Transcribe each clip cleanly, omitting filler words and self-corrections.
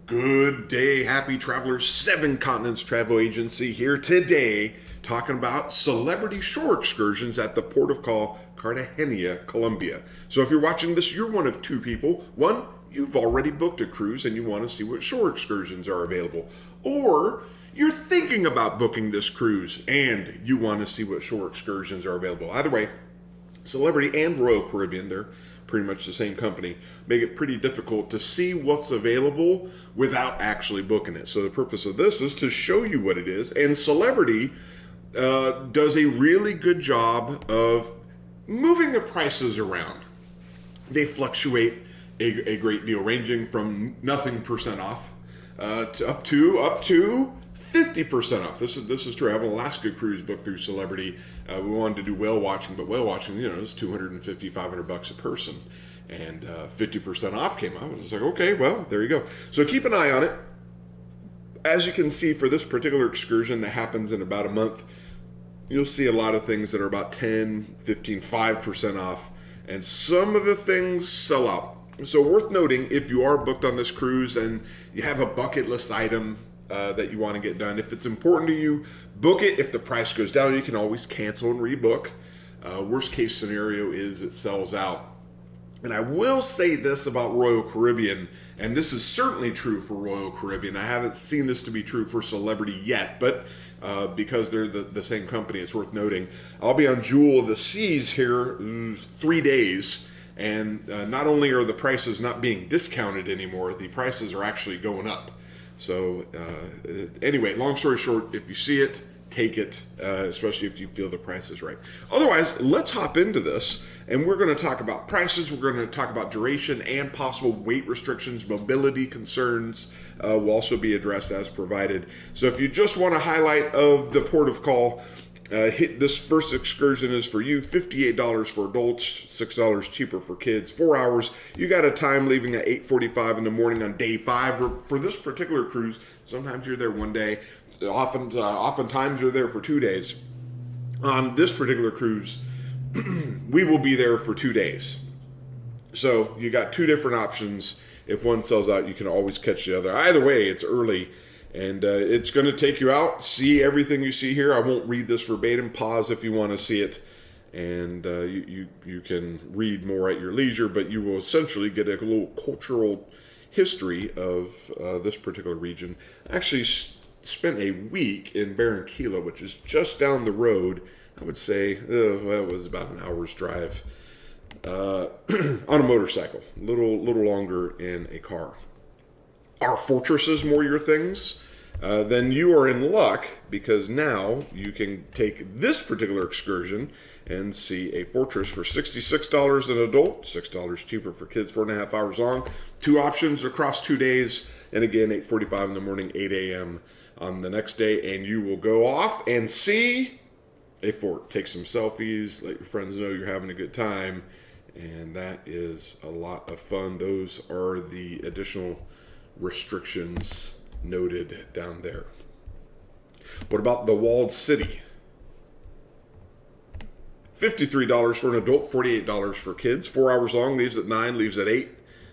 Good day, happy travelers. 7 Continents Travel Agency here today talking about celebrity shore excursions at the port of call Cartagena, Columbia. So if you're watching this, you're one of 2 people. One, you've already booked a cruise and you want to see what shore excursions are available. Or you're thinking about booking this cruise and you want to see what shore excursions are available. Either way, Celebrity and Royal Caribbean, they're pretty much the same company, make it pretty difficult to see what's available without actually booking it. So the purpose of this is to show you what it is, and Celebrity does a really good job of moving the prices around. They fluctuate a great deal, ranging from nothing percent off to up to 50% off. This is true. I have an Alaska cruise booked through Celebrity. We wanted to do whale watching, but whale watching, is $250, $500 a person, and 50% off came out. I was like, okay, well, there you go. So keep an eye on it. As you can see, for this particular excursion that happens in about a month, you'll see a lot of things that are about 10, 15, 5% off, and some of the things sell out. So worth noting, if you are booked on this cruise and you have a bucket list item that you want to get done, if it's important to you, book it. If the price goes down, you can always cancel and rebook. Worst case scenario is it sells out. And I will say this about Royal Caribbean, and this is certainly true for Royal Caribbean. I haven't seen this to be true for Celebrity yet, but because they're the same company, it's worth noting. I'll be on Jewel of the Seas here 3 days, and not only are the prices not being discounted anymore, the prices are actually going up. So anyway, long story short, if you see it, take it, especially if you feel the price is right. Otherwise, let's hop into this, and we're going to talk about prices. We're going to talk about duration and possible weight restrictions, mobility concerns will also be addressed as provided. So if you just want a highlight of the port of call, this first excursion is for you. $58 for adults, $6 cheaper for kids. 4 hours. You got a time leaving at 8:45 in the morning on day 5. For this particular cruise, sometimes you're there one day. Oftentimes you're there for 2 days. On this particular cruise, we will be there for 2 days. So you got 2 different options. If one sells out, you can always catch the other. Either way, it's early. And it's going to take you out, see everything you see here. I won't read this verbatim. Pause if you want to see it. And you can read more at your leisure, but you will essentially get a little cultural history of this particular region. I actually spent a week in Barranquilla, which is just down the road. I would say it was about an hour's drive on a motorcycle, a little longer in a car. Are fortresses more your things? Then you are in luck, because now you can take this particular excursion and see a fortress for $66 an adult, $6 cheaper for kids, 4.5 hours long. 2 options across 2 days, and again, 8:45 in the morning, 8 a.m. on the next day, and you will go off and see a fort. Take some selfies, let your friends know you're having a good time, and that is a lot of fun. Those are the additional restrictions noted down there. What about the walled city? $53 for an adult, $48 for kids. 4 hours long, leaves at 9, leaves at 8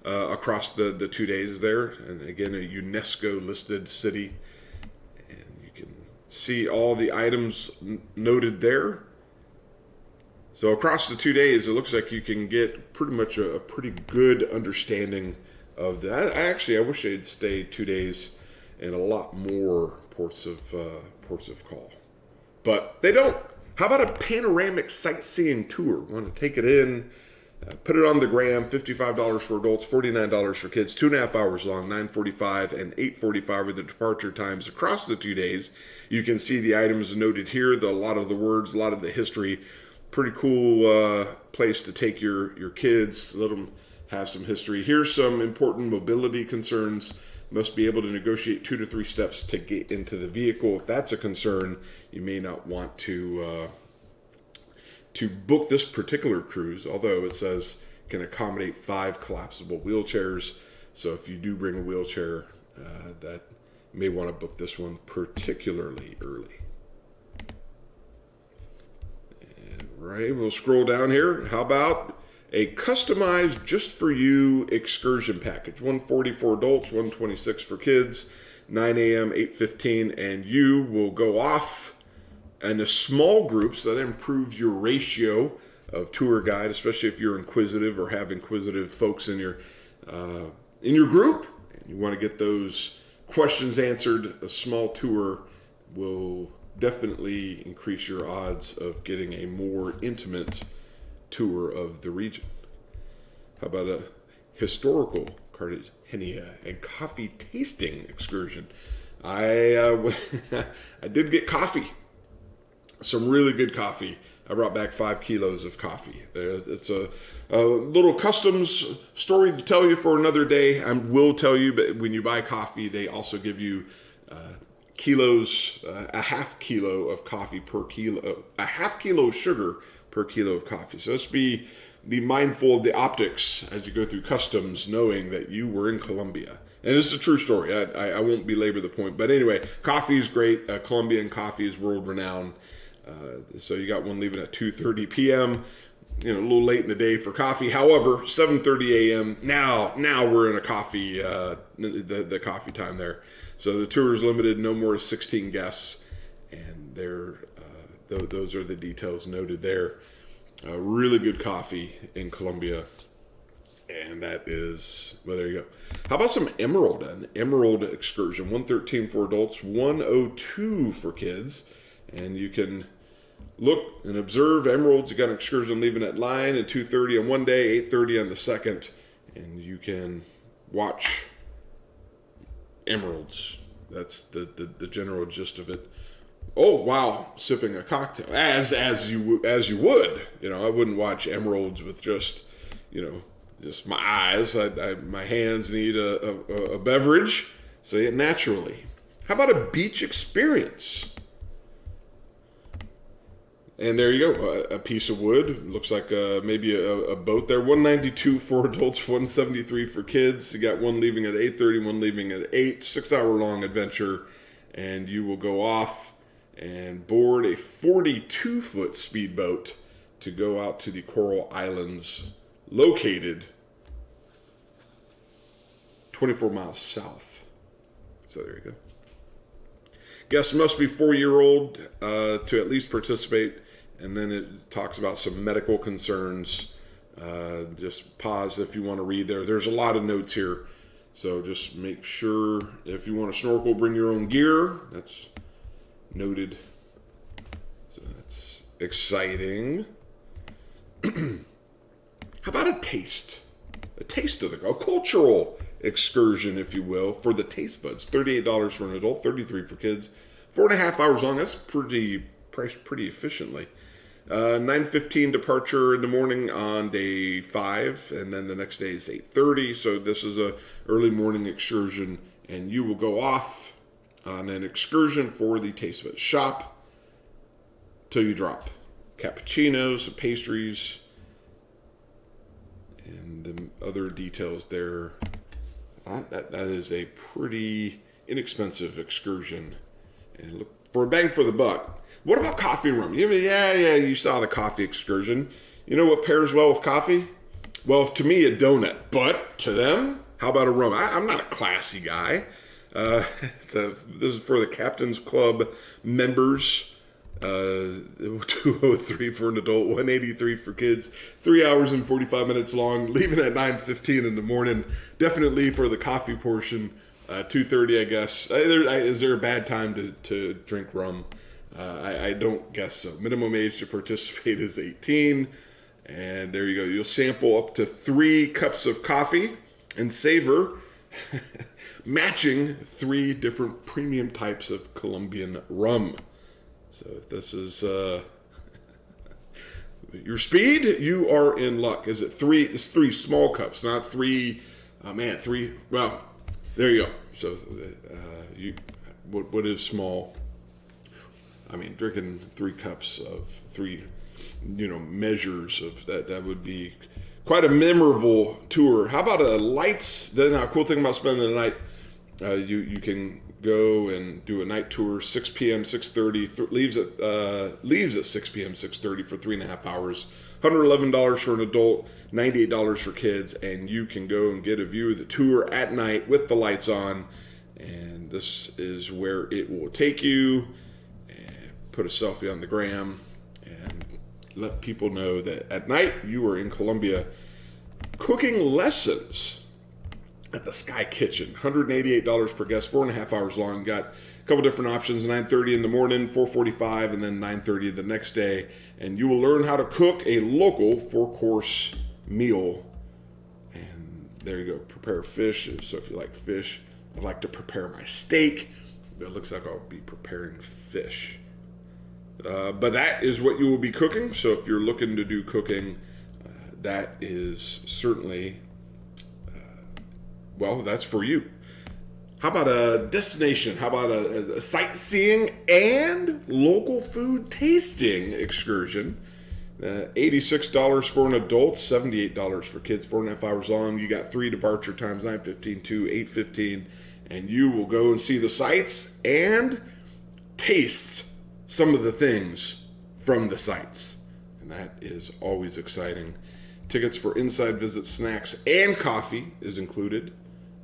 across the 2 days there. And again, a UNESCO listed city. And you can see all the items noted there. So across the 2 days, it looks like you can get pretty much a pretty good understanding of that. I wish they'd stay 2 days and a lot more ports of call, but they don't. How about a panoramic sightseeing tour? Want to take it in, put it on the gram. $55 for adults, $49 for kids. 2.5 hours long, 9:45 and 8:45 are the departure times across the 2 days. You can see the items noted here. A lot of the words, a lot of the history. Pretty cool place to take your kids. Let them have some history. Here's some important mobility concerns. Must be able to negotiate 2 to 3 steps to get into the vehicle. If that's a concern, you may not want to book this particular cruise, although it says can accommodate 5 collapsible wheelchairs. So if you do bring a wheelchair, that you may want to book this one particularly early. And right, we'll scroll down here. How about a customized just for you excursion package. 140 for adults, 126 for kids, 9 a.m., 8:15, and you will go off in a small group, so that improves your ratio of tour guide, especially if you're inquisitive or have inquisitive folks in your group, and you want to get those questions answered. A small tour will definitely increase your odds of getting a more intimate tour of the region. How about a historical Cartagena and coffee tasting excursion? I did get coffee, some really good coffee. I brought back 5 kilos of coffee. It's a little customs story to tell you for another day. I will tell you, but when you buy coffee, they also give you kilos, a half kilo of coffee per kilo, a half kilo of sugar per kilo of coffee. So let's be mindful of the optics as you go through customs, knowing that you were in Colombia. And this is a true story. I won't belabor the point. But anyway, coffee is great. Colombian coffee is world renowned. So you got one leaving at 2:30 p.m., a little late in the day for coffee. However, 7:30 a.m. Now we're in a coffee, the coffee time there. So the tour is limited, no more than 16 guests, and those are the details noted there. Really good coffee in Colombia, and that is, well, there you go. How about some Emerald? An Emerald excursion, 113 for adults, 102 for kids, and you can look and observe emeralds. You got an excursion leaving at line at 2:30 on one day, 8:30 on the second, and you can watch emeralds. That's the general gist of it. Oh wow, sipping a cocktail as you would. I wouldn't watch emeralds with just my eyes. My hands need a beverage. Say it naturally. How about a beach experience? And there you go, a piece of wood. Looks like maybe a boat there. 192 for adults, 173 for kids. You got one leaving at 8:30, one leaving at 8. 6-hour-long adventure. And you will go off and board a 42-foot speedboat to go out to the Coral Islands, located 24 miles south. So there you go. Guests must be 4-year-old to at least participate. And then it talks about some medical concerns. Just pause if you want to read there. There's a lot of notes here. So just make sure if you want to snorkel, bring your own gear. That's noted. So that's exciting. How about a taste? A taste of a cultural excursion, if you will, for the taste buds. $38 for an adult, $33 for kids. 4.5 hours long. That's priced pretty efficiently. 9:15 departure in the morning on day 5, and then the next day is 8:30. So this is a early morning excursion, and you will go off on an excursion for the taste buds. Shop till you drop. Cappuccinos, some pastries, and the other details there. That is a pretty inexpensive excursion, and look for a bang for the buck. What about coffee and rum? Yeah, you saw the coffee excursion. You know what pairs well with coffee? Well, to me, a donut. But to them, how about a rum? I'm not a classy guy. This is for the Captain's Club members. 203 for an adult, 183 for kids. 3 hours and 45 minutes long, leaving at 9:15 in the morning. Definitely for the coffee portion, 2:30, I guess. Is there a bad time to drink rum? I don't guess so. Minimum age to participate is 18. And there you go. You'll sample up to 3 cups of coffee and savor matching 3 different premium types of Colombian rum. So if this is your speed, you are in luck. Is it 3? It's 3 small cups, not 3. 3. Well, there you go. So what is small? I mean, drinking 3 cups of 3, measures of that. That would be quite a memorable tour. How about a lights? Then a cool thing about spending the night, you can go and do a night tour, 6 p.m., 6:30, leaves at 6 p.m., 6:30 for 3.5 hours. $111 for an adult, $98 for kids, and you can go and get a view of the tour at night with the lights on. And this is where it will take you. And put a selfie on the gram and let people know that at night you are in Colombia. Cooking lessons at the Sky Kitchen, $188 per guest, 4.5 hours long. Got a couple different options, 9:30 in the morning, 4:45, and then 9:30 the next day. And you will learn how to cook a local 4-course meal. And there you go, prepare fish. So if you like fish, I'd like to prepare my steak. It looks like I'll be preparing fish. But that is what you will be cooking. So if you're looking to do cooking, that is certainly, well, that's for you. How about a destination? How about a sightseeing and local food tasting excursion? $86 for an adult, $78 for kids, 4.5 hours long. You got 3 departure times, 9:15 to 8:15, and you will go and see the sights and taste some of the things from the sites. And that is always exciting. Tickets for inside visit, snacks, and coffee is included.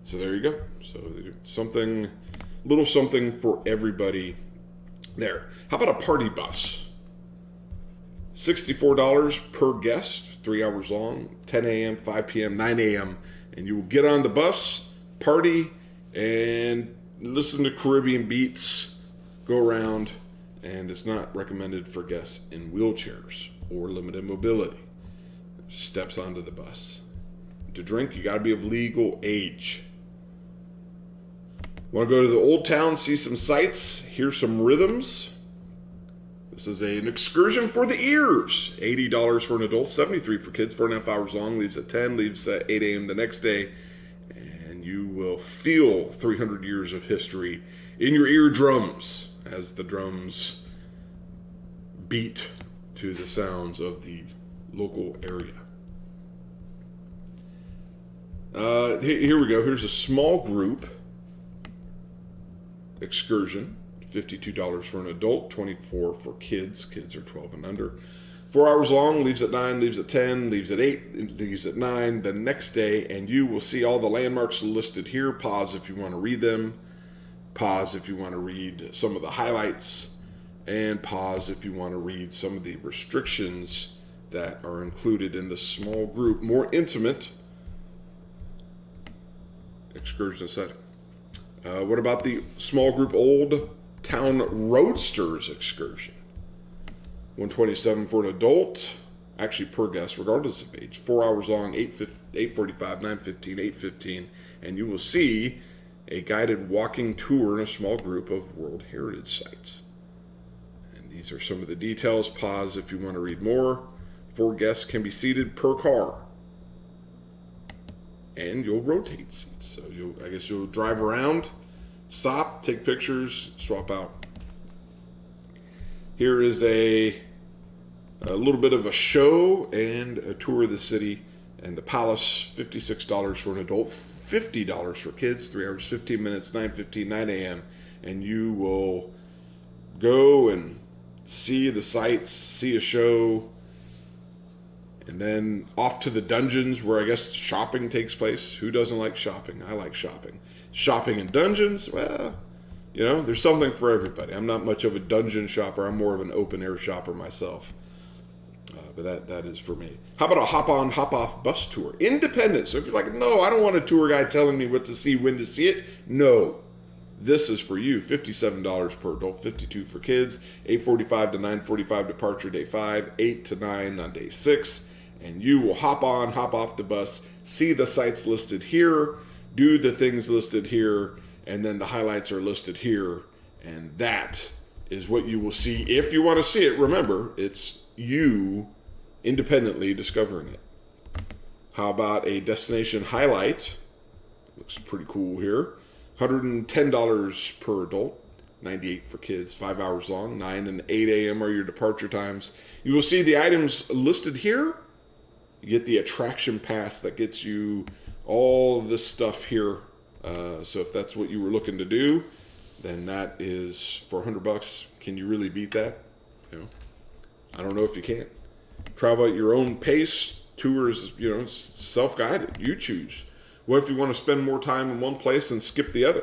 So there you go. So something, little something for everybody there. How about a party bus? $64 per guest, 3 hours long, 10 a.m., 5 p.m., 9 a.m. And you will get on the bus, party, and listen to Caribbean beats, go around, and it's not recommended for guests in wheelchairs or limited mobility. Steps onto the bus. To drink, you got to be of legal age. Want to go to the old town, see some sights, hear some rhythms? This is an excursion for the ears. $80 for an adult, $73 for kids, 4.5 hours long, leaves at 10, leaves at 8 a.m. the next day. And you will feel 300 years of history in your eardrums as the drums beat to the sounds of the local area. Here we go. Here's a small group excursion. $52 for an adult, $24 for kids. Kids are 12 and under. 4 hours long, leaves at 9, leaves at 10, leaves at 8, leaves at 9 the next day, and you will see all the landmarks listed here. Pause if you want to read them. Pause if you want to read some of the highlights. And pause if you want to read some of the restrictions that are included in the small group, more intimate excursion setting. What about the small group Old Town Roadsters excursion? $127 for an adult, actually per guest, regardless of age. 4 hours long, 8:45, 9:15, 8:15, and you will see a guided walking tour in a small group of World Heritage Sites. And these are some of the details. Pause if you want to read more. 4 guests can be seated per car. And you'll rotate seats. So I guess you'll drive around, stop, take pictures, swap out. Here is a little bit of a show and a tour of the city and the palace. $56 for an adult, $50 for kids, 3 hours, 15 minutes, 9:15, 9 a.m. And you will go and see the sights, see a show, and then off to the dungeons where I guess shopping takes place. Who doesn't like shopping? I like shopping. Shopping in dungeons, well, you know, there's something for everybody. I'm not much of a dungeon shopper. I'm more of an open air shopper myself. But that is for me. How about a hop on, hop off bus tour? Independent. So if you're like, no, I don't want a tour guide telling me what to see, when to see it. No. This is for you. $57 per adult, $52 for kids, 8:45 to 9:45 departure day 5, 8 to 9 on day 6. And you will hop on, hop off the bus, see the sites listed here, do the things listed here, and then the highlights are listed here. And that is what you will see if you want to see it. Remember, it's you independently discovering it. How about a destination highlight? Looks pretty cool here. $110 per adult, $98 for kids, 5 hours long, 9 and 8 a.m. are your departure times. You will see the items listed here. You get the attraction pass that gets you all this stuff here. So if that's what you were looking to do, then that is for $100. Can you really beat that? You know, I don't know if you can. travel at your own pace. Tours, self-guided. You choose. What if you want to spend more time in one place and skip the other?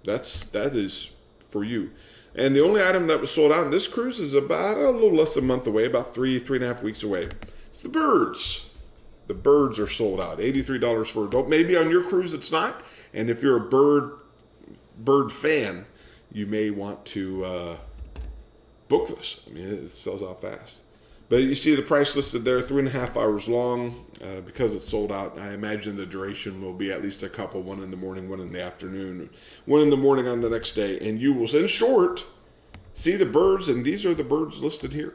That is for you. And the only item that was sold out in this cruise is about a little less than a month away, about 3.5 weeks away. It's the birds. The birds are sold out. $83 for adult. Maybe on your cruise it's not. And if you're a bird fan, you may want to book this. I mean, it sells out fast. But you see the price listed there, 3.5 hours long. Because it's sold out, I imagine the duration will be at least a couple, one in the morning, one in the afternoon, one in the morning on the next day. And you will, in short, see the birds, and these are the birds listed here.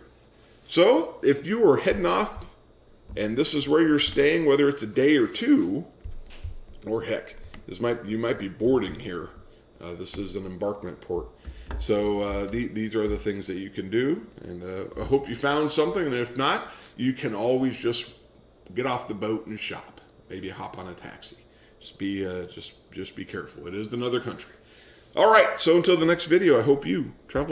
So if you are heading off, and this is where you're staying, whether it's a day or two, or heck, you might be boarding here. This is an embarkment port. So these are the things that you can do, and I hope you found something. And if not, you can always just get off the boat and shop. Maybe hop on a taxi. Just be careful. It is another country. All right. So until the next video, I hope you travel